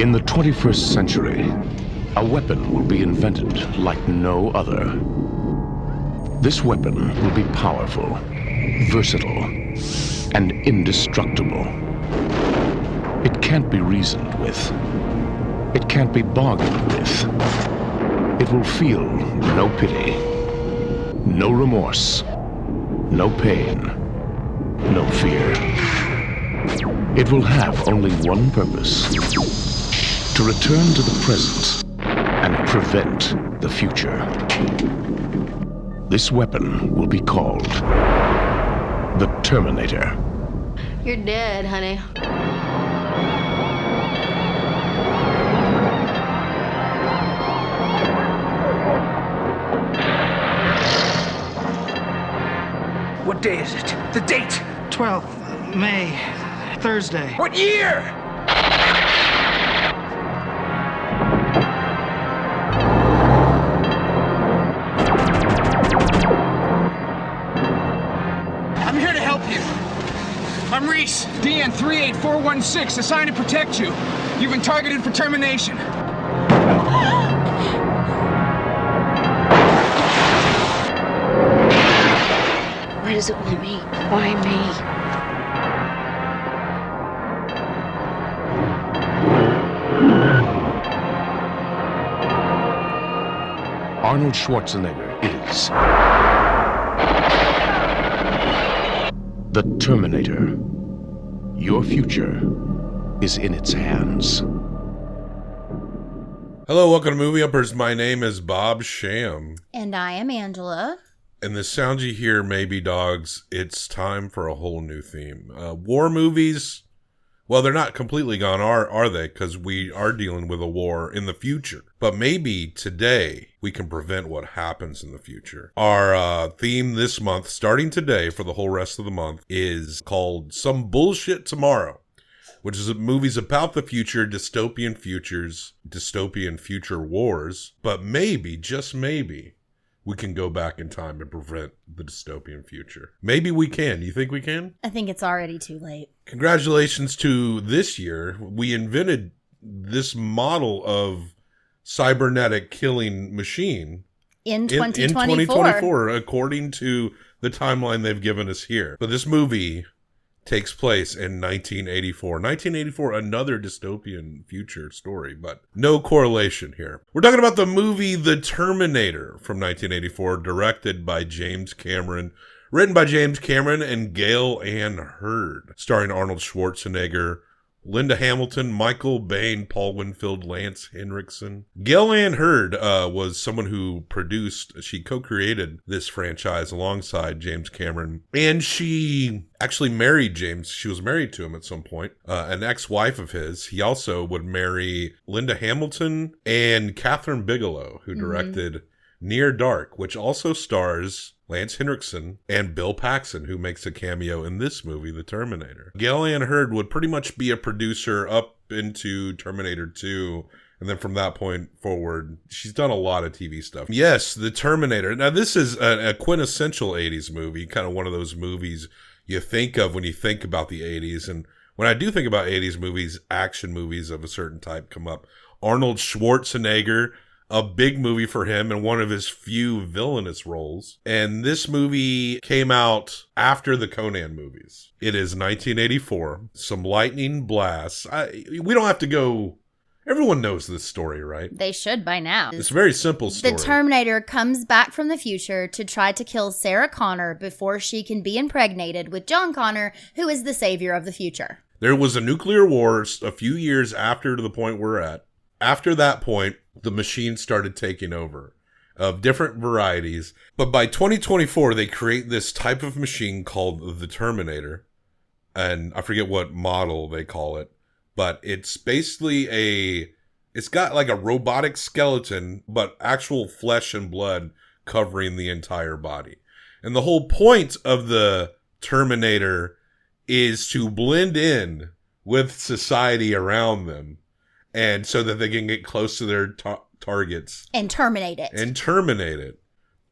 In the 21st century, a weapon will be invented like no other. This weapon will be powerful, versatile, and indestructible. It can't be reasoned with. It can't be bargained with. It will feel no pity, no remorse, no pain, no fear. It will have only one purpose: to return to the present and prevent the future. This weapon will be called the Terminator. You're dead, honey. What day is it? The date! 12th May, Thursday. What year? I'm here to help you. I'm Reese, DN 38416, assigned to protect you. You've been targeted for termination. Why does it want me? Why me? Arnold Schwarzenegger is the Terminator. Your future is in its hands. Hello, welcome to Movie Uppers. My name is Bob Sham. And I am Angela. And the sound you hear may be dogs. It's time for a whole new theme. War movies, well, they're not completely gone, are they? Because we are dealing with a war in the future. But maybe today we can prevent what happens in the future. Our theme this month, starting today for the whole rest of the month, is called Some Bullshit Tomorrow, which is movies about the future, dystopian futures, dystopian future wars. But maybe, just maybe, we can go back in time and prevent the dystopian future. Maybe we can. You think we can? I think it's already too late. Congratulations to this year. We invented this model of cybernetic killing machine In 2024. in 2024, according to the timeline they've given us here. But this movie takes place in 1984. 1984, another dystopian future story, but no correlation here. We're talking about the movie The Terminator from 1984, directed by James Cameron, written by James Cameron and Gail Ann Hurd, starring Arnold Schwarzenegger, Linda Hamilton, Michael Biehn, Paul Winfield, Lance Henriksen. Gail Ann Hurd was someone who she co-created this franchise alongside James Cameron. And she actually married James. She was married to him at some point, an ex-wife of his. He also would marry Linda Hamilton and Catherine Bigelow, who directed Near Dark, which also stars Lance Henriksen and Bill Paxton, who makes a cameo in this movie, The Terminator. Gail Ann Hurd would pretty much be a producer up into Terminator 2, and then from that point forward, she's done a lot of TV stuff. Yes, The Terminator. Now, this is a quintessential 80s movie, kind of one of those movies you think of when you think about the 80s. And when I do think about 80s movies, action movies of a certain type come up. Arnold Schwarzenegger, a big movie for him and one of his few villainous roles. And this movie came out after the Conan movies. It is 1984. Some lightning blasts. We don't have to go... Everyone knows this story, right? They should by now. It's a very simple story. The Terminator comes back from the future to try to kill Sarah Connor before she can be impregnated with John Connor, who is the savior of the future. There was a nuclear war a few years after the point we're at. After that point, the machine started taking over of different varieties. But by 2024, they create this type of machine called the Terminator. And I forget what model they call it. But it's basically it's got like a robotic skeleton, but actual flesh and blood covering the entire body. And the whole point of the Terminator is to blend in with society around them. And so that they can get close to their targets. And terminate it.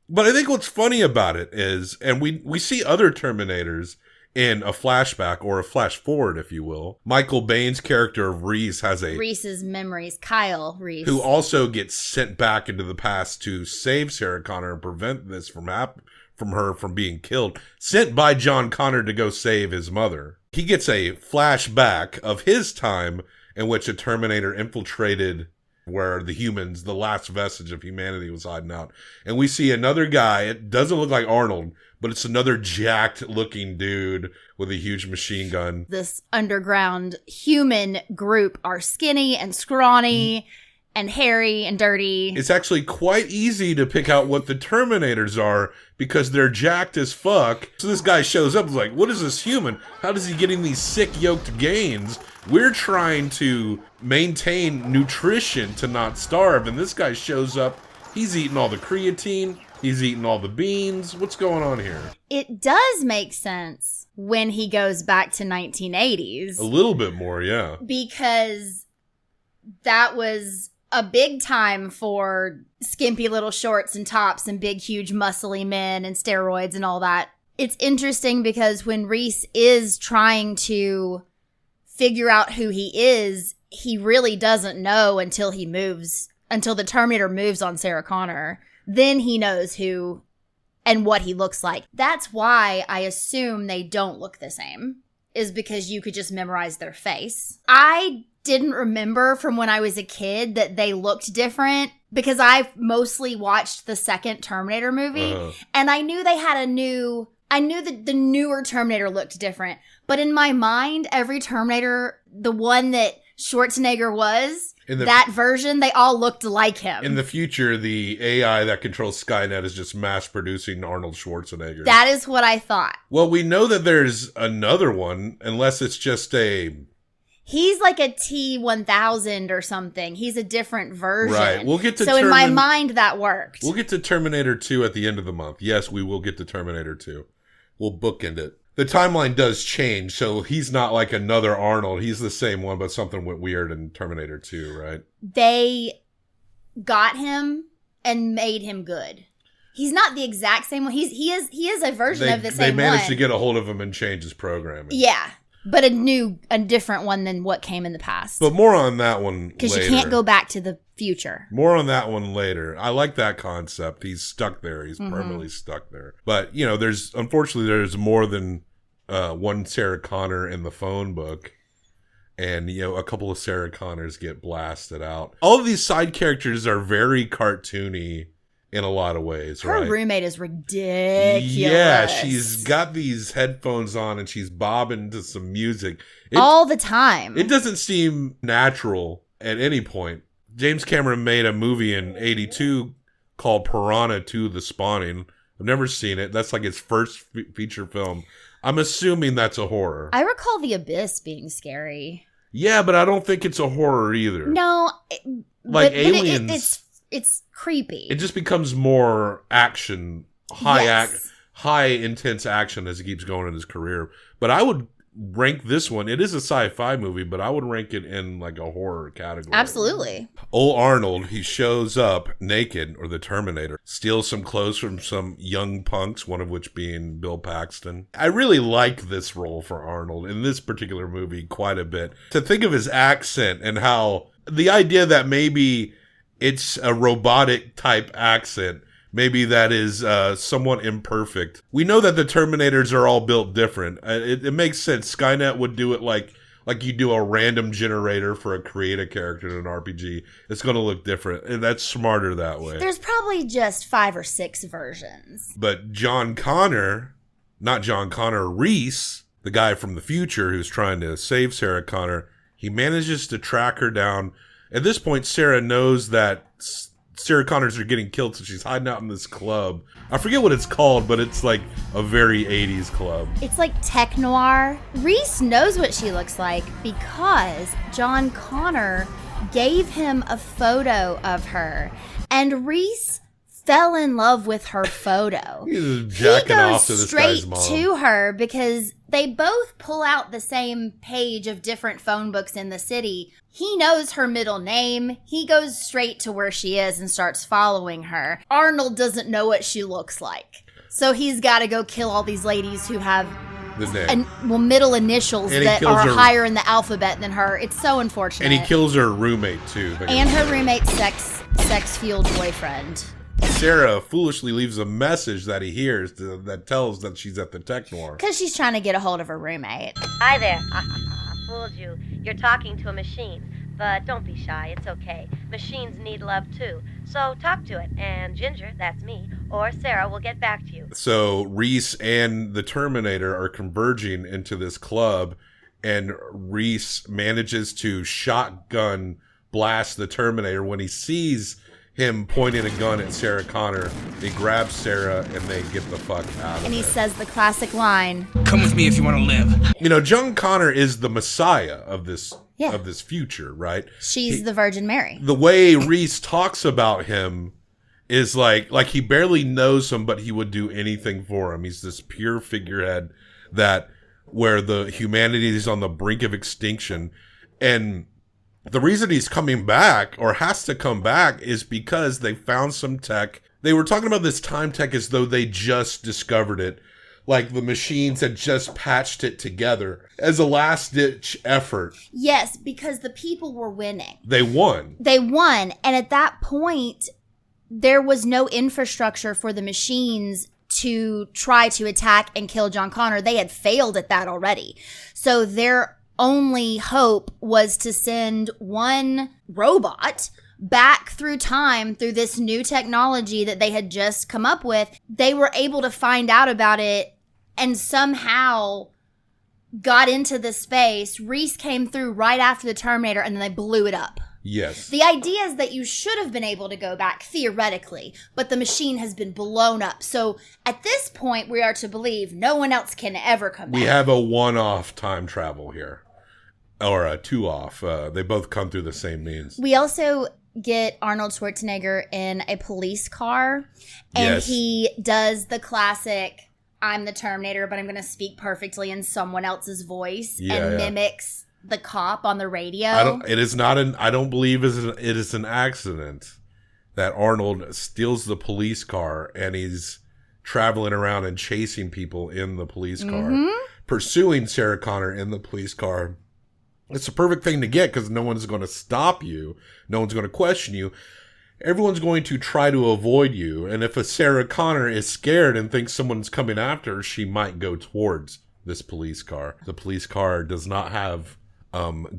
But I think what's funny about it is, and we see other Terminators in a flashback, or a flash forward, if you will. Michael Biehn's character of Reese has Reese's memories, Kyle Reese, who also gets sent back into the past to save Sarah Connor and prevent this from her from being killed. Sent by John Connor to go save his mother. He gets a flashback of his time in which a Terminator infiltrated where the humans, the last vestige of humanity, was hiding out. And we see another guy. It doesn't look like Arnold, but it's another jacked looking dude with a huge machine gun. This underground human group are skinny and scrawny and hairy and dirty. It's actually quite easy to pick out what the Terminators are because they're jacked as fuck. So this guy shows up and is like, what is this human? How does he getting these sick yoked gains? We're trying to maintain nutrition to not starve. And this guy shows up. He's eating all the creatine. He's eating all the beans. What's going on here? It does make sense when he goes back to 1980s. A little bit more, yeah. Because that was a big time for skimpy little shorts and tops and big, huge, muscly men and steroids and all that. It's interesting because when Reese is trying to figure out who he is, he really doesn't know until the Terminator moves on Sarah Connor. Then he knows who and what he looks like. That's why I assume they don't look the same, is because you could just memorize their face. I didn't remember from when I was a kid that they looked different because I mostly watched the second Terminator movie, and I knew they had I knew that the newer Terminator looked different, but in my mind, every Terminator, the one that Schwarzenegger was, that version, they all looked like him. In the future, the AI that controls Skynet is just mass producing Arnold Schwarzenegger. That is what I thought. Well, we know that there's another one, unless it's just He's like a T-1000 or something. He's a different version. Right. We'll get to So in my mind, that worked. We'll get to Terminator 2 at the end of the month. Yes, we will get to Terminator 2. We'll bookend it. The timeline does change, so he's not like another Arnold. He's the same one, but something went weird in Terminator 2, right? They got him and made him good. He's not the exact same one. He is a version of the same one. They managed to get a hold of him and change his programming. Yeah. But a different one than what came in the past. But more on that one later. Because you can't go back to the future. More on that one later. I like that concept. He's stuck there. He's permanently stuck there. But, unfortunately, there's more than one Sarah Connor in the phone book. And, a couple of Sarah Connors get blasted out. All of these side characters are very cartoony in a lot of ways, Her right? roommate is ridiculous. Yeah, she's got these headphones on and she's bobbing to some music. All the time. It doesn't seem natural at any point. James Cameron made a movie in 1982 called Piranha 2: The Spawning. I've never seen it. That's like his first feature film. I'm assuming that's a horror. I recall The Abyss being scary. Yeah, but I don't think it's a horror either. No. Like Aliens. It's creepy. It just becomes more action, high intense action as he keeps going in his career. But I would rank this one. It is a sci-fi movie, but I would rank it in like a horror category. Absolutely. Old Arnold, he shows up naked, or the Terminator, steals some clothes from some young punks, one of which being Bill Paxton. I really like this role for Arnold in this particular movie quite a bit. To think of his accent and how the idea that maybe it's a robotic type accent. Maybe that is somewhat imperfect. We know that the Terminators are all built different. It makes sense. Skynet would do it like you do a random generator for a create a character in an RPG. It's going to look different. And that's smarter that way. There's probably just 5 or 6 versions. But Reese, the guy from the future who's trying to save Sarah Connor, he manages to track her down. At this point, Sarah knows that Sarah Connors are getting killed, so she's hiding out in this club. I forget what it's called, but it's like a very 80s club. It's like tech noir. Reese knows what she looks like because John Connor gave him a photo of her. And Reese fell in love with her photo. He goes straight to her because they both pull out the same page of different phone books in the city. He knows her middle name. He goes straight to where she is and starts following her. Arnold doesn't know what she looks like. So he's got to go kill all these ladies who have middle initials And he that kills are her- higher in the alphabet than her. It's so unfortunate. And he kills her roommate, too. And her roommate's sex-fueled boyfriend. Sarah foolishly leaves a message that he hears that tells that she's at the Tech Noir. Because she's trying to get a hold of her roommate. Hi there. Fooled you. You're talking to a machine. But don't be shy. It's okay. Machines need love, too. So talk to it. And Ginger, that's me, or Sarah will get back to you. So Reese and the Terminator are converging into this club, and Reese manages to shotgun blast the Terminator. When he sees him pointing a gun at Sarah Connor, he grabs Sarah and they get the fuck out of And he there. says the classic line. Come with me if you want to live. You know, John Connor is the messiah of this Yeah. of this future, right? She's the Virgin Mary. The way Reese talks about him is like he barely knows him, but he would do anything for him. He's this pure figurehead that where the humanity is on the brink of extinction. And the reason he's coming back or has to come back is because they found some tech. They were talking about this time tech as though they just discovered it. Like the machines had just patched it together as a last ditch effort. Yes, because the people were winning. They won. They won. And at that point, there was no infrastructure for the machines to try to attack and kill John Connor. They had failed at that already. So their only hope was to send one robot back through time through this new technology that they had just come up with. They were able to find out about it and somehow got into the space. Reese came through right after the Terminator and then they blew it up. Yes. The idea is that you should have been able to go back theoretically, but the machine has been blown up. So at this point, we are to believe no one else can ever come back. We have a one-off time travel here. Or a two-off. They both come through the same means. We also get Arnold Schwarzenegger in a police car, and Yes. he does the classic, I'm the Terminator, but I'm going to speak perfectly in someone else's voice, and mimics the cop on the radio. I don't believe it is an accident that Arnold steals the police car and he's traveling around and chasing people in the police car, pursuing Sarah Connor in the police car. It's a perfect thing to get because no one's going to stop you. No one's going to question you. Everyone's going to try to avoid you. And if a Sarah Connor is scared and thinks someone's coming after her, she might go towards this police car. The police car does not have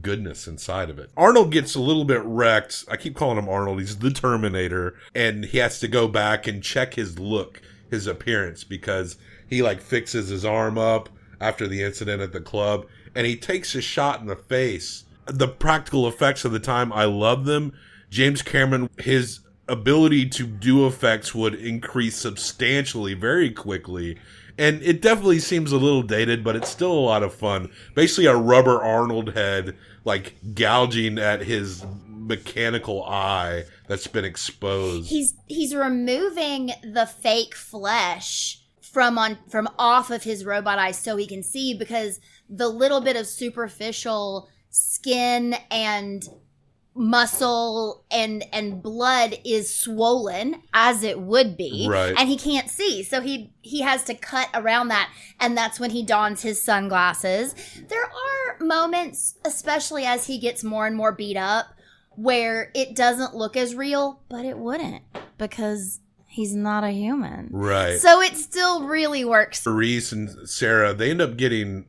goodness inside of it. Arnold gets a little bit wrecked. I keep calling him Arnold. He's the Terminator. And he has to go back and check his look, his appearance, because he like fixes his arm up after the incident at the club. And he takes a shot in the face. The practical effects of the time, I love them. James Cameron, his ability to do effects would increase substantially very quickly. And it definitely seems a little dated, but it's still a lot of fun. Basically a rubber Arnold head, like gouging at his mechanical eye that's been exposed. He's removing the fake flesh from off of his robot eyes so he can see, because the little bit of superficial skin and muscle and blood is swollen, as it would be, right, and he can't see, so he has to cut around that, and that's when he dons his sunglasses. There are moments, especially as he gets more and more beat up, where it doesn't look as real, but it wouldn't, because he's not a human, right? So it still really works. Reese and Sarah, they end up getting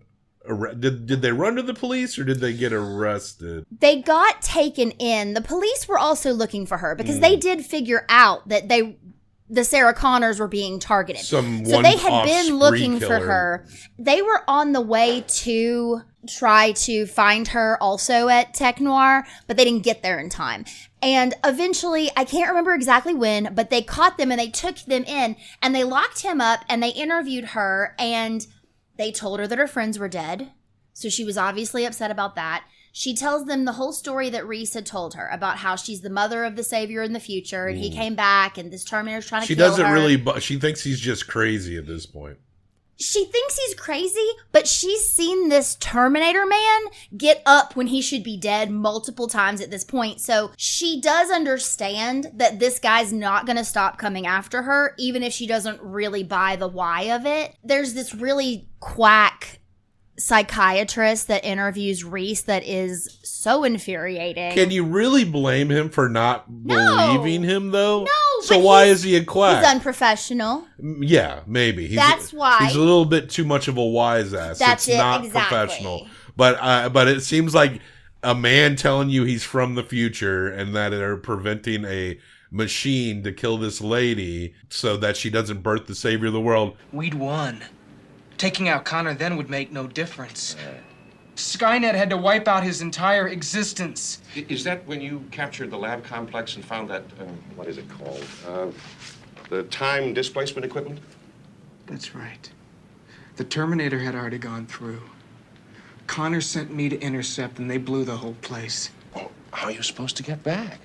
did they run to the police or did they get arrested? They got taken in. The police were also looking for her because they did figure out that the Sarah Connors were being targeted. So they had been looking for her. They were on the way to try to find her also at Tech Noir, but they didn't get there in time. And eventually, I can't remember exactly when, but they caught them and they took them in and they locked him up and they interviewed her, and they told her that her friends were dead. So she was obviously upset about that. She tells them the whole story that Reese had told her about how she's the mother of the savior in the future, and he came back, and this Terminator's trying to kill her. She thinks he's just crazy at this point. She thinks he's crazy, but she's seen this Terminator man get up when he should be dead multiple times at this point. So she does understand that this guy's not going to stop coming after her, even if she doesn't really buy the why of it. There's this really quack psychiatrist that interviews Reese that is so infuriating. Can you really blame him for not believing him, though? No. So why is he a quack? He's unprofessional. Yeah, maybe. That's why. He's a little bit too much of a wise ass. That's it's it, not exactly. professional. But it seems like a man telling you he's from the future and that they're preventing a machine to kill this lady so that she doesn't birth the savior of the world. We'd won. Taking out Connor then would make no difference. Skynet had to wipe out his entire existence. Is that when you captured the lab complex and found that, what is it called? The time displacement equipment? That's right. The Terminator had already gone through. Connor sent me to intercept, and they blew the whole place. Oh, how are you supposed to get back?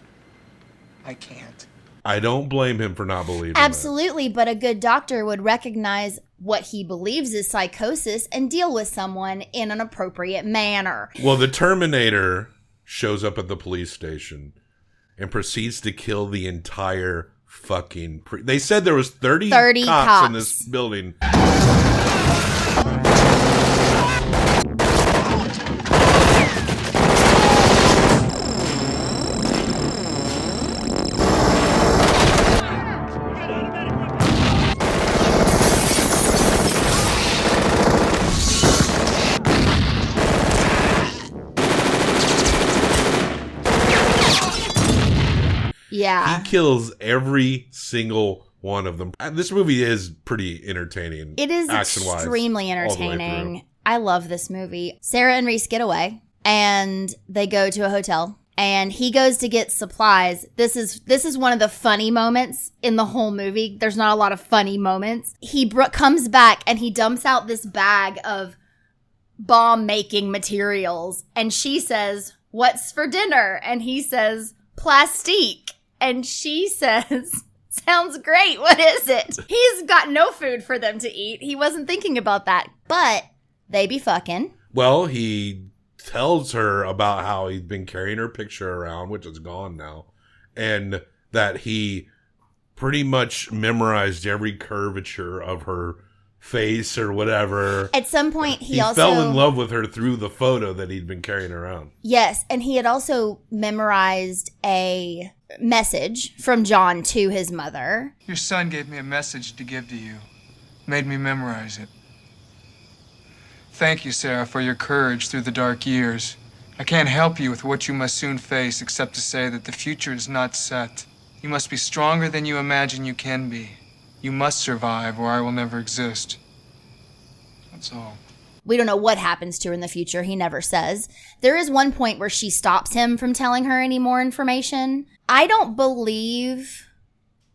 I can't. I don't blame him for not believing Absolutely, but a good doctor would recognize what he believes is psychosis and deal with someone in an appropriate manner. Well, the Terminator shows up at the police station and proceeds to kill the entire fucking... They said there was 30 cops in this building. Yeah. He kills every single one of them. This movie is pretty entertaining. It is extremely entertaining. I love this movie. Sarah and Reese get away and they go to a hotel and he goes to get supplies. This is one of the funny moments in the whole movie. There's not a lot of funny moments. He comes back and he dumps out this bag of bomb making materials and she says, "What's for dinner?" And he says, "Plastique." And she says, "Sounds great. What is it?" He's got no food for them to eat. He wasn't thinking about that. But they be fucking. Well, he tells her about how he's been carrying her picture around, which is gone now, and that he pretty much memorized every curvature of her face or whatever. At some point, he also fell in love with her through the photo that he'd been carrying around. Yes, and he had also memorized a message from John to his mother. Your son gave me a message to give to you. Made me memorize it. Thank you, Sarah, for your courage through the dark years. I can't help you with what you must soon face except to say that the future is not set. You must be stronger than you imagine you can be. You must survive or I will never exist. That's all. We don't know what happens to her in the future. He never says. There is one point where she stops him from telling her any more information. I don't believe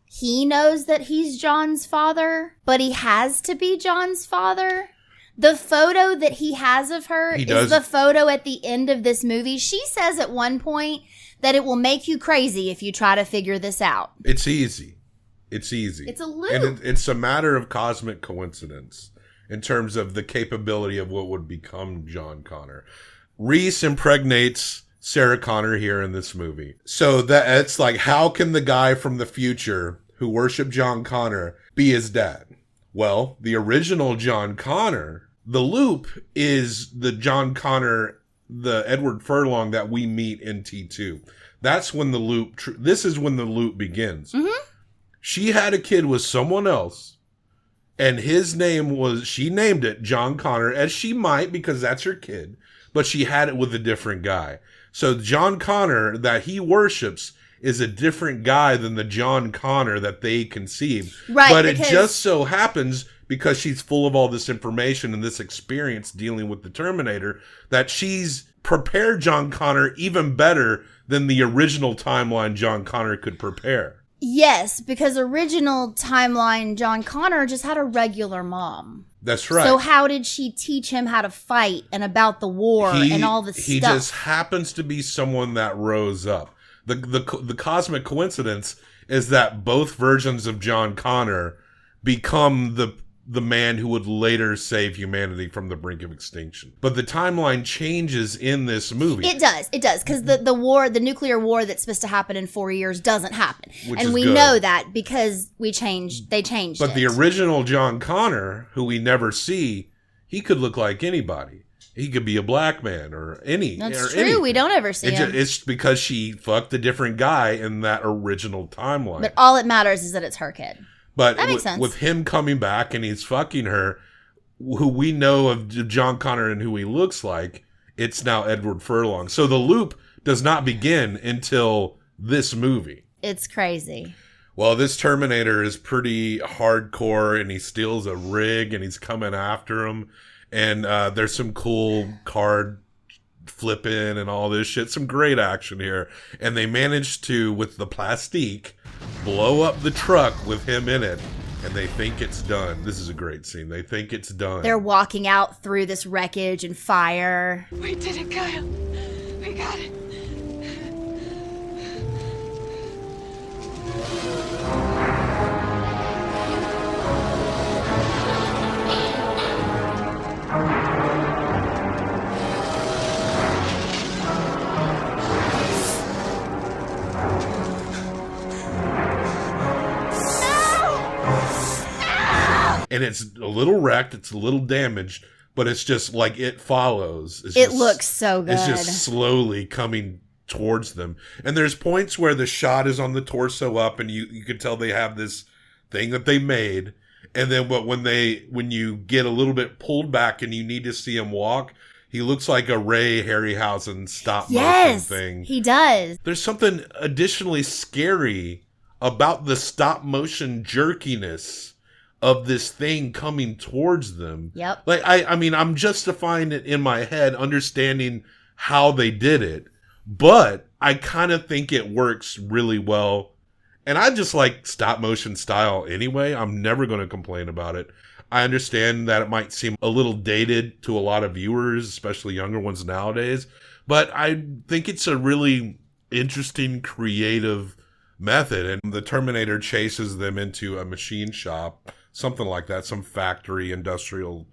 he knows that he's John's father, but he has to be John's father. The photo that he has of her is the photo at the end of this movie. She says at one point that it will make you crazy if you try to figure this out. It's easy. It's easy. It's a loop. And it's a matter of cosmic coincidence in terms of the capability of what would become John Connor. Reese impregnates Sarah Connor here in this movie. So it's like, how can the guy from the future who worshiped John Connor be his dad? Well, the original John Connor, the loop is the John Connor, the Edward Furlong that we meet in T2. That's when the loop, this is when the loop begins. Mm-hmm. She had a kid with someone else, and his name was, she named it John Connor, as she might because that's her kid, but she had it with a different guy. So John Connor that he worships is a different guy than the John Connor that they conceived. Right, but it just so happens, because she's full of all this information and this experience dealing with the Terminator, that she's prepared John Connor even better than the original timeline John Connor could prepare. Yes, because original timeline John Connor just had a regular mom. That's right. So how did she teach him how to fight and about the war and all the stuff? He just happens to be someone that rose up. The cosmic coincidence is that both versions of John Connor become the man who would later save humanity from the brink of extinction. But the timeline changes in this movie. It does, because the war, the nuclear war that's supposed to happen in 4 years doesn't happen. And we know that because they changed it. But the original John Connor, who we never see, he could look like anybody. He could be a black man or any. That's or true. anything. We don't ever see him. It's because she fucked a different guy in that original timeline. But all it matters is that it's her kid. But that makes sense. With him coming back and he's fucking her, who we know of John Connor and who he looks like, it's now Edward Furlong. So the loop does not begin until this movie. It's crazy. Well, this Terminator is pretty hardcore, and he steals a rig, and he's coming after him. And there's some cool card flipping and all this shit. Some great action here. And they managed to, with the plastique, blow up the truck with him in it. And they think it's done. This is a great scene. They think it's done. They're walking out through this wreckage and fire. We did it, Kyle. We got it. And it's a little wrecked, it's a little damaged, but it's just like it follows. It looks so good. It's just slowly coming towards them. And there's points where the shot is on the torso up, and you can tell they have this thing that they made. And then when you get a little bit pulled back and you need to see him walk, he looks like a Ray Harryhausen stop motion thing. He does. There's something additionally scary about the stop motion jerkiness of this thing coming towards them. Yep. Like, I mean, I'm justifying it in my head, understanding how they did it, but I kind of think it works really well. And I just like stop motion style anyway. I'm never going to complain about it. I understand that it might seem a little dated to a lot of viewers, especially younger ones nowadays, but I think it's a really interesting, creative method. And the Terminator chases them into a machine shop, something like that, some factory, industrial,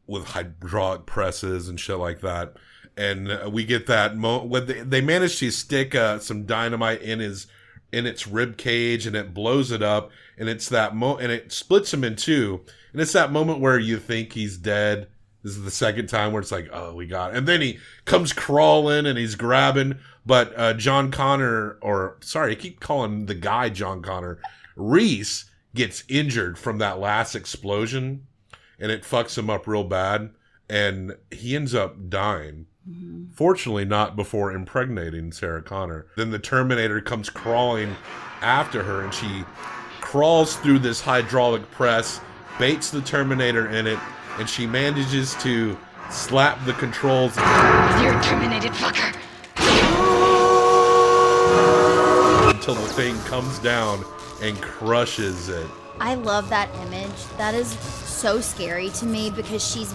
with hydraulic presses and shit like that. And we get that when they manage to stick some dynamite in its rib cage, and it blows it up, and it's that and it splits him in two, and it's that moment where you think he's dead. This is the second time where it's like, oh, we got it. And then he comes crawling and he's grabbing, but John Connor, I keep calling the guy John Connor, Reese, gets injured from that last explosion, and it fucks him up real bad, and he ends up dying. Mm-hmm. Fortunately, not before impregnating Sarah Connor. Then the Terminator comes crawling after her, and she crawls through this hydraulic press, baits the Terminator in it, and she manages to slap the controls. You're a terminated fucker. Until the thing comes down and crushes it. I love that image. That is so scary to me because she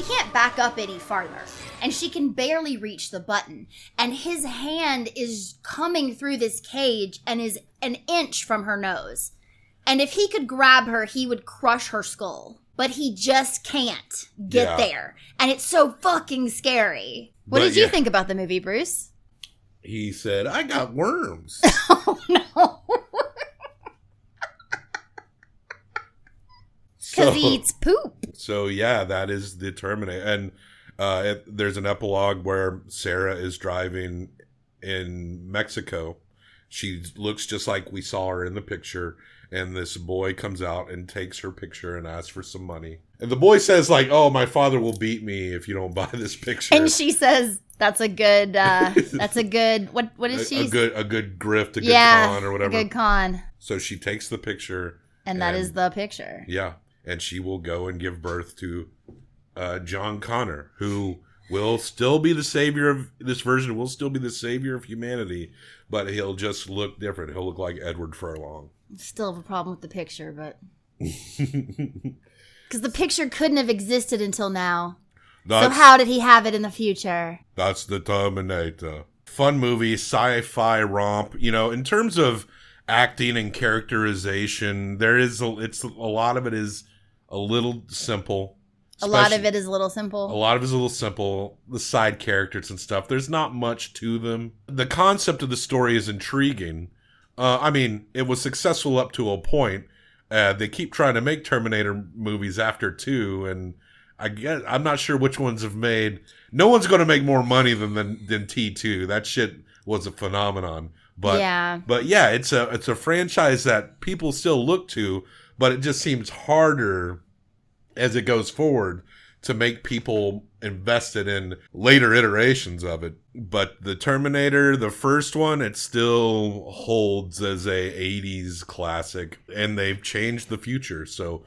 can't back up any farther. And she can barely reach the button. And his hand is coming through this cage and is an inch from her nose. And if he could grab her, he would crush her skull. But he just can't get there. And it's so fucking scary. What did you think about the movie, Bruce? He said, I got worms. Oh, no. Because he eats poop. So, yeah, that is the Terminator. And there's an epilogue where Sarah is driving in Mexico. She looks just like we saw her in the picture. And this boy comes out and takes her picture and asks for some money. And the boy says, like, oh, my father will beat me if you don't buy this picture. And she says, that's a good, what is she? A good grift, a good con or whatever. A good con. So she takes the picture. And that is the picture. Yeah. And she will go and give birth to John Connor, who will still be the savior of this version, will still be the savior of humanity, but he'll just look different. He'll look like Edward Furlong. Still have a problem with the picture, but because the picture couldn't have existed until now. So how did he have it in the future? That's the Terminator. Fun movie, sci-fi romp. You know, in terms of acting and characterization, a lot of it is a little simple. A lot of it is a little simple. A lot of it is a little simple. The side characters and stuff, there's not much to them. The concept of the story is intriguing. I mean, it was successful up to a point. They keep trying to make Terminator movies after 2, and I guess I'm not sure which ones have made. No one's going to make more money than T2. That shit was a phenomenon. But yeah, it's a franchise that people still look to, but it just seems harder as it goes forward to make people invested in later iterations of it. But the Terminator, the first one, it still holds as a 80s classic, and they've changed the future. So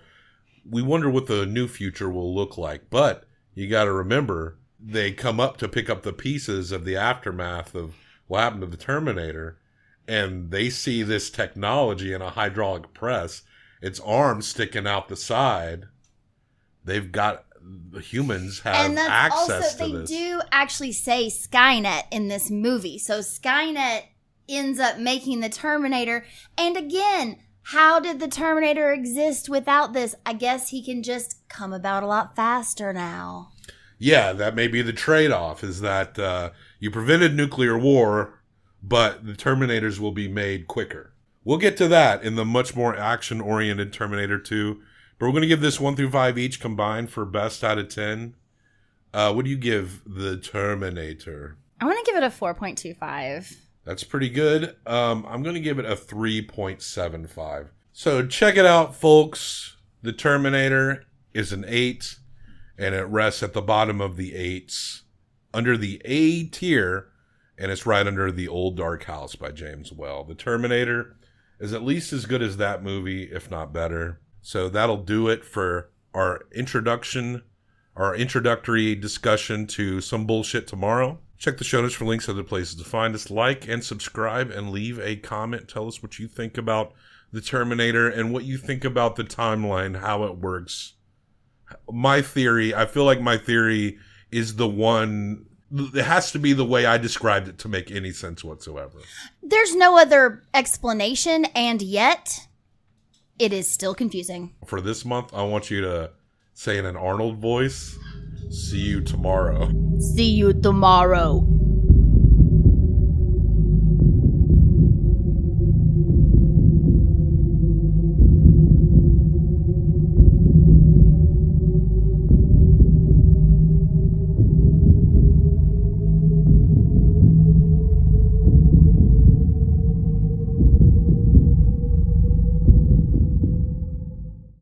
we wonder what the new future will look like. But you got to remember, they come up to pick up the pieces of the aftermath of what happened to the Terminator, and they see this technology in a hydraulic press, its arms sticking out the side. They've got, the humans have and that's access also, to this. They do actually say Skynet in this movie. So Skynet ends up making the Terminator. And again, how did the Terminator exist without this? I guess he can just come about a lot faster now. Yeah, that may be the trade-off, is that you prevented nuclear war, but the Terminators will be made quicker. We'll get to that in the much more action-oriented Terminator 2. But we're going to give this 1 through 5 each combined for best out of 10. What do you give the Terminator? I want to give it a 4.25. That's pretty good. I'm going to give it a 3.75. So check it out, folks. The Terminator is an 8, and it rests at the bottom of the 8s, under the A tier, and it's right under The Old Dark House by James Well. The Terminator is at least as good as that movie, if not better. So that'll do it for our introductory discussion to Some Bullshit Tomorrow. Check the show notes for links to other places to find us. Like and subscribe and leave a comment. Tell us what you think about the Terminator and what you think about the timeline, how it works. My theory, I feel like my theory is the one, it has to be the way I described it to make any sense whatsoever. There's no other explanation, and yet it is still confusing. For this month, I want you to say in an Arnold voice, "See you tomorrow." See you tomorrow.